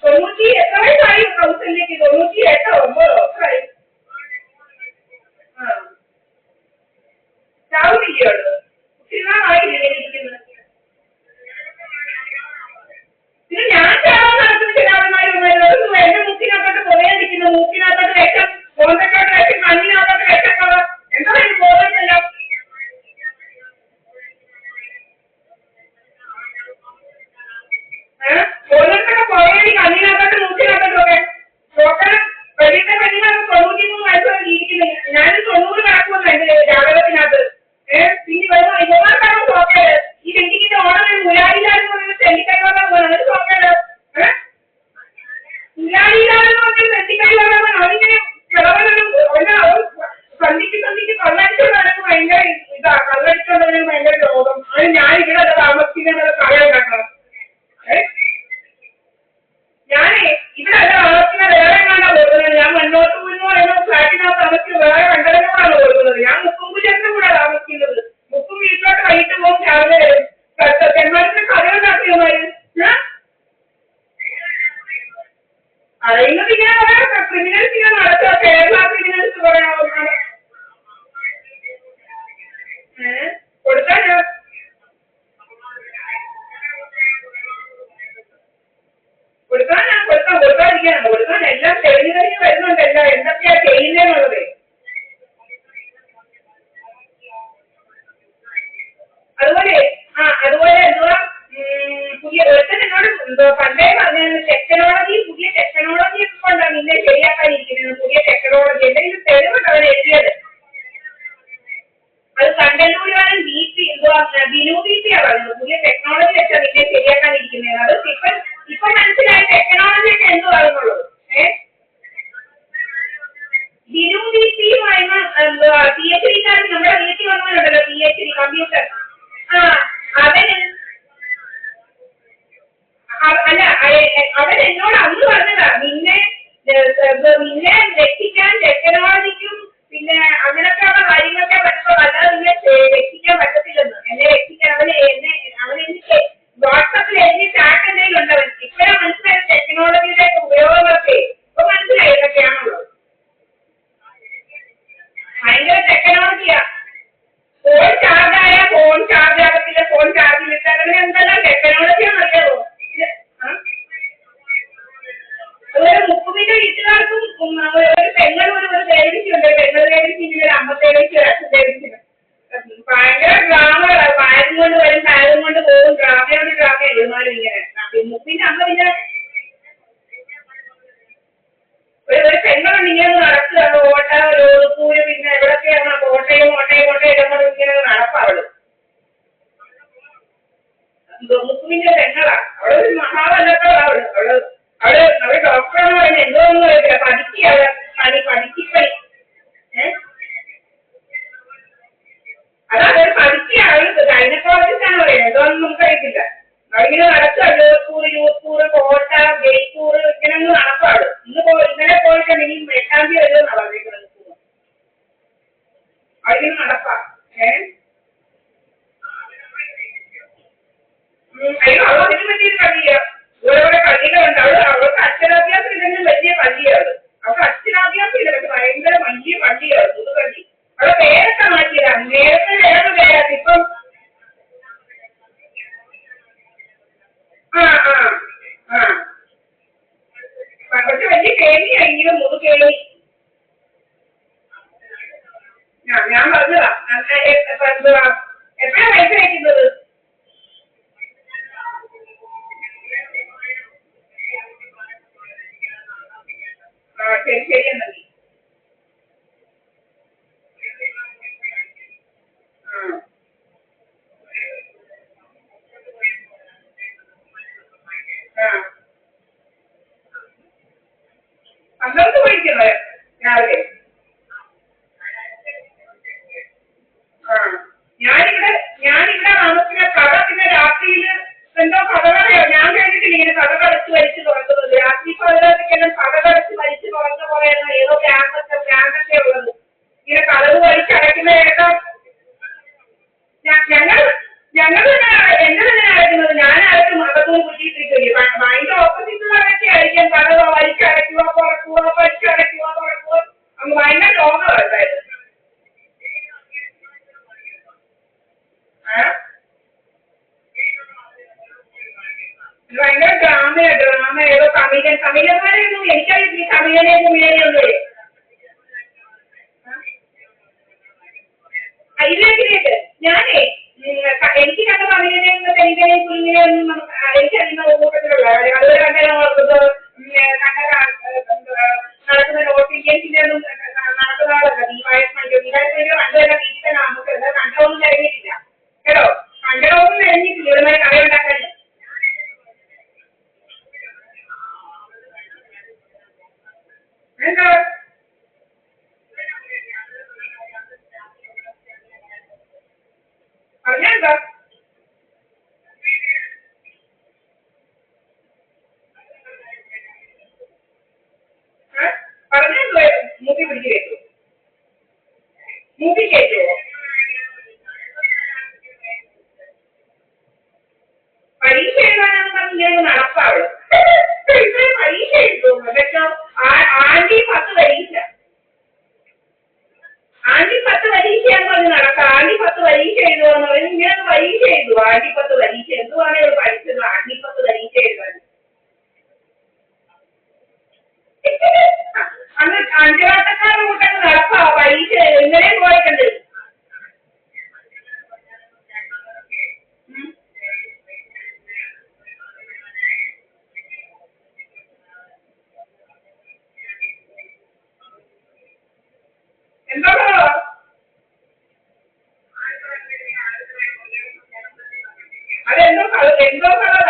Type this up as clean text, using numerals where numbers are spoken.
തൊണ്ണൂറ്റി എത്ര വയസ്സായി കൗസല്യക്ക്? 98 9 എത്രയായി? ആ ചാവുന്നില്ലയോട് ഒത്തിരി നാളായില്ലേ ഇരിക്കുന്നത്? പിന്നെ ഞാൻ ചാവാൻ നടക്കുന്ന ചിലവന്മാരൊന്നും എന്റെ മൂക്കിനകത്തോട്ട് പോയാതിരിക്കുന്നു. മൂക്കിനകത്തോട്ട് രക്തം, ബോധത്തോട്ട് രക്തം, കണ്ണിനകത്തോട്ട് രക്തക്കളർ, എന്താ എനിക്ക് ബോധമില്ലല്ലോ. ഓരോരുത്തരുടെ പോയാൽ കണ്ണിനകത്തോട്ട് മൂക്കിനകത്തോട്ടൊക്കെ ഡോക്ടർ വലിയ കണ്ണിനകത്ത് 93 വയസ്സാണ് ജീവിക്കുന്നത്. ഞാനും 90 കണക്കുമെന്ന് എന്റെ ജാതകത്തിനകത്ത്. പിന്നെ വരുന്ന ഇവന്മാർക്കാണോ ഡോക്ടർ ഈ വെണ്ടിക്കിന്റെ ഓണം മുലാരിലാന്ന് പറയുന്നത്? ചെല്ലിക്കൈവാറാൻ പോകണം ഡോക്ടർ. മുലാരിലാന്ന് പറഞ്ഞാൽ ചെല്ലിക്കൈവാറാൻ അതിങ്ങനെ കിളവനും സന്ധിക്ക് കള്ളടിച്ചോണ്ടാണെങ്കിൽ ഭയങ്കര ഇതാ. കള്ളടിച്ചോണ്ടെങ്കിൽ ഭയങ്കര രോഗം. അത് ഞാൻ ഇവിടെ താമസിക്കുന്നത് കളയുണ്ടാക്കണം. ഞാനേ ഇവിടെ അല്ല താമസിക്കുന്നത്, വേറെ എങ്ങാണ്ടാ കൊടുക്കുന്നത്. ഞാൻ മുന്നോട്ട് പോയെന്ന് പറയുന്ന ഫ്ലാറ്റിനകത്ത് താമസിച്ച് വേറെ രണ്ടരങ്ങളാണ് കൊടുക്കുന്നത്. ഞാൻ മുക്കുംപൂജന്റെ കൂടെ താമസിക്കുന്നത്. മുക്കും വീട്ടിലോട്ട് വൈകിട്ട് പോകും, രാവിലെ വരും. തെന്മാരത്തിന് കഥയുണ്ടാക്കിയമാര് അറിയുന്നത് ഇങ്ങനെ പറയാം. ക്രിമിനൽസ് ഇങ്ങനെ നടത്തുക, കേരള ക്രിമിനൽസ് പറയാൻ കൊടുക്കാൻ കൊടുക്കാതിരിക്കാനാണ്. കൊടുക്കാൻ എല്ലാം തെളിഞ്ഞു വരുന്നുണ്ട്. എല്ലാം എന്തൊക്കെയാ ചെയ്യുന്നതെന്നുള്ളത്. അതുപോലെ എന്തുവാ പുതിയ ഒരുത്തൻ എന്നോട് പണ്ടേ പറഞ്ഞത് ടെക്നോളജി, പുതിയ ടെക്നോളജി ഒക്കെ കൊണ്ടാണ് നിന്നെ ശരിയാക്കാനിരിക്കുന്നത്. പുതിയ ടെക്നോളജി എന്തെങ്കിലും തെളിവുണ്ട് അവൻ എഴുതിയത്? അത് കണ്ടല്ലൂരിവാനും ബിനു ബിപിയാ പറഞ്ഞത്. പുതിയ ടെക്നോളജി വെച്ചാൽ നിന്നെ ശരിയാക്കാനിരിക്കുന്നത്. അത് ഇപ്പൊ മനസ്സിലായി ടെക്നോളജി ഒക്കെ എന്തുവാകുന്നുള്ളത്. ബിനു ബിപിയുമായിരുന്നു PhD കാരൻ നമ്മുടെ വീട്ടിൽ വന്നവരുണ്ടല്ലോ, PhD കമ്പ്യൂട്ടർ. അവൻ എന്നോട് അന്ന് പറഞ്ഞതാ, നിന്നെ രക്ഷിക്കാൻ ടെക്നോളജിക്കും പിന്നെ അങ്ങനൊക്കെയുള്ള കാര്യങ്ങളൊക്കെ പറ്റുള്ളൂ, അല്ലാതെ നിന്നെ രക്ഷിക്കാൻ പറ്റത്തില്ലെന്ന്. എന്നെ രക്ഷിക്കാൻ അവനെനിക്ക് വാട്സാപ്പിൽ എഴുതി ചാറ്റ് എന്തെങ്കിലും ഉണ്ടവൻ. ഇപ്പോഴാണ് മനസ്സിലായത് ടെക്നോളജിയുടെ ഉപയോഗങ്ങളൊക്കെ. ഇപ്പൊ മനസ്സിലായി ഇതൊക്കെയാണുള്ളത്. ഭയങ്കര ടെക്നോളജിയാ. ഫോൺ ചാർജായ ഫോൺ ചാർജ് ആകത്തില്ല, ഫോൺ ചാർജിലിട്ടാൽ അങ്ങനെ എന്തെല്ലാം ടെക്നോളജിയാണെന്ന് അറിയാമോ? അതുപോലെ മുക്കുമിന്റെ വീട്ടുകാർക്കും ഒരു പെങ്ങളും ഒരു ദേവിക്കുണ്ട്. പെങ്ങൾ ദേവിക്കുണ്ട്, ഒരു അമ്മ ദേവിക്കും, ഒരു അച്ഛൻ ദേവിക്കും. ഭയങ്കര ഡ്രാമകളാ. ബാഗും കൊണ്ട് വരും, ബാഗും കൊണ്ട് പോകും. ഡ്രാമയോട് ഡ്രാമ എഴുതുമാരും ഇങ്ങനെ. മുക്കിന്റെ അമ്മ പിന്നെ ഒരു പെങ്ങളുണ്ട് ഇങ്ങനെ നടക്കുക. ഓട്ട ലോകൂര് പിന്നെ എവിടൊക്കെയാണ് കോട്ടയം ഇടങ്ങളും ഇങ്ങനെ നടപ്പാവള്. മുക്കുമിന്റെ പെങ്ങളാ. അവളൊരു മഹാവല്ലത്തോ. അവള് ഡോക്ടറാന്ന് പറയുന്നത് എന്തോന്നും അറിയത്തില്ല. പഠിക്കപ്പണി അതൊരു പഠിക്കുക. അവള് ഗൈനക്കോളജിസ്റ്റാണ് പറയുന്നത്. എന്തോന്നും നമുക്കറിയത്തില്ല. അവളിങ്ങനെ നടക്കുക. യൂത്ത്പൂർ കോട്ട ജയ്പൂർ ഇങ്ങനെ ഒന്ന് നടപ്പാവള്. ഇന്നലെ പോയിട്ടുണ്ടെങ്കിൽ 8-ാം തീയതി വരുമെന്നാണ് പറഞ്ഞേക്കുന്നത്. അവളിങ്ങനെ നടപ്പാ. അയ്യോ അവൾ അതിന് പറ്റിയൊരു കളിയാ. ഓരോരോ കളികളുണ്ട്. അവൾക്ക് അക്ഷരാഭ്യാസം ഇല്ലെങ്കിലും വലിയ കളിയാണ്. അവൾക്ക് അക്ഷരാഭ്യാസം ഇല്ല, പക്ഷെ ഭയങ്കര വലിയ കളിയാണ്. പുതുകളി. അവളെ പേരൊക്കെ മാറ്റിയതാണ്. നേരത്തെ വേറെ പേരാണ്. ഇപ്പം പക്ഷെ വലിയ കേളിയാണെങ്കിലും മുതുകേളി. ഞാൻ പറഞ്ഞതാ. എപ്പോഴാ പൈസ അയക്കുന്നത്? ശരി എന്നാ. പന്ത്രണ്ട് പോയിരിക്കുന്നത് രാവിലെ. ഞാനിവിടെ താമസിക്കുന്ന കഥ പിന്നെ രാത്രിയിൽ എന്തോ കഥകളെയോ ഞാൻ കേട്ടിട്ടില്ല. ഇങ്ങനെ കഥ കടച്ച് വലിച്ചു തുറക്കുന്നത് രാത്രി പതിനൊക്കെല്ലാം കഥ കടച്ച് വലിച്ചു തുറന്ന പോലെയാണ്. ഏതോ ഭ്രാന്തൊക്കെ ഉള്ളത്. ഇങ്ങനെ കഥവ് വലിച്ചടയ്ക്കുന്ന കേട്ടോ. ഞങ്ങൾ ഞങ്ങൾ എന്റെ തന്നെ അടയ്ക്കുന്നത് ഞാൻ അടയ്ക്കും അകത്തുനിന്ന് കുറ്റിയിട്ടിരിക്കില്ലേ അതിന്റെ ഓപ്പോസിറ്റുള്ളവരൊക്കെ ആയിരിക്കും കഥ വലിച്ചടയ്ക്കുക തുറക്കുക വലിച്ചടയ്ക്കുക തുറക്കുക അങ്ങ് ഭയങ്കര രോഗമായിരുന്നു. ഭയങ്കര ഡ്രാമ ഏതോ തമിഴന്മാരെയൊന്നും എനിക്കറിയില്ല തമിഴനെ കുമിഴനെയൊന്നും ഇതിലേക്ക് ഞാനേ എനിക്ക് കണ്ട തമിഴനെയും തെലുങ്കിനെയും കുഞ്ഞിനെയൊന്നും എനിക്കറിയുന്ന കൂട്ടത്തിലുള്ള അതുപോലെ കണ്ട നടക്കുന്ന നോർത്ത് ഇന്ത്യൻസിന്റെ ഒന്നും നടക്കുന്ന ആളല്ല ദീപായസ്മൈ കണ്ടു തന്നെ വീട്ടിൽ തന്നെ നമുക്ക് കണ്ടതൊന്നും കഴിഞ്ഞിട്ടില്ല കേട്ടോ കണ്ടതൊന്നും കഴിഞ്ഞിട്ടില്ല ഇവരുമായി കഥയുണ്ടാക്കാൻ എന്താ പറഞ്ഞെന്താ പറഞ്ഞെന്തോ മൂപ്പി പിടിച്ചു കേട്ടു മൂപ്പി കേട്ടുവോ പരീക്ഷ എഴുതാനെന്ന് പറഞ്ഞ് നടപ്പാവുള്ളൂ പരീക്ഷ എഴുതുന്നു പക്ഷോ ആണ്ടി 10 പരീക്ഷ ആണ്ടി 10 പരീക്ഷയാന്ന് പറഞ്ഞ് നടക്കാം ആണ്ടി 10 പരീക്ഷ എഴുതുകയെന്ന് പറഞ്ഞ് ഇങ്ങനെ പരീക്ഷ എഴുതുക ആണ്ടി 10 പരീക്ഷ എന്തുവാണ് ഇവർ പഠിച്ചത് ആണ്ടി 10 പരീക്ഷ എഴുതാൻ അന്ന് അഞ്ചാട്ടക്കാരുടെ കൂട്ടൊക്കെ നടപ്പാ പരീക്ഷ ഇന്നലെ പോയിട്ടുണ്ട് എന്തോ അതെന്തോ കളർ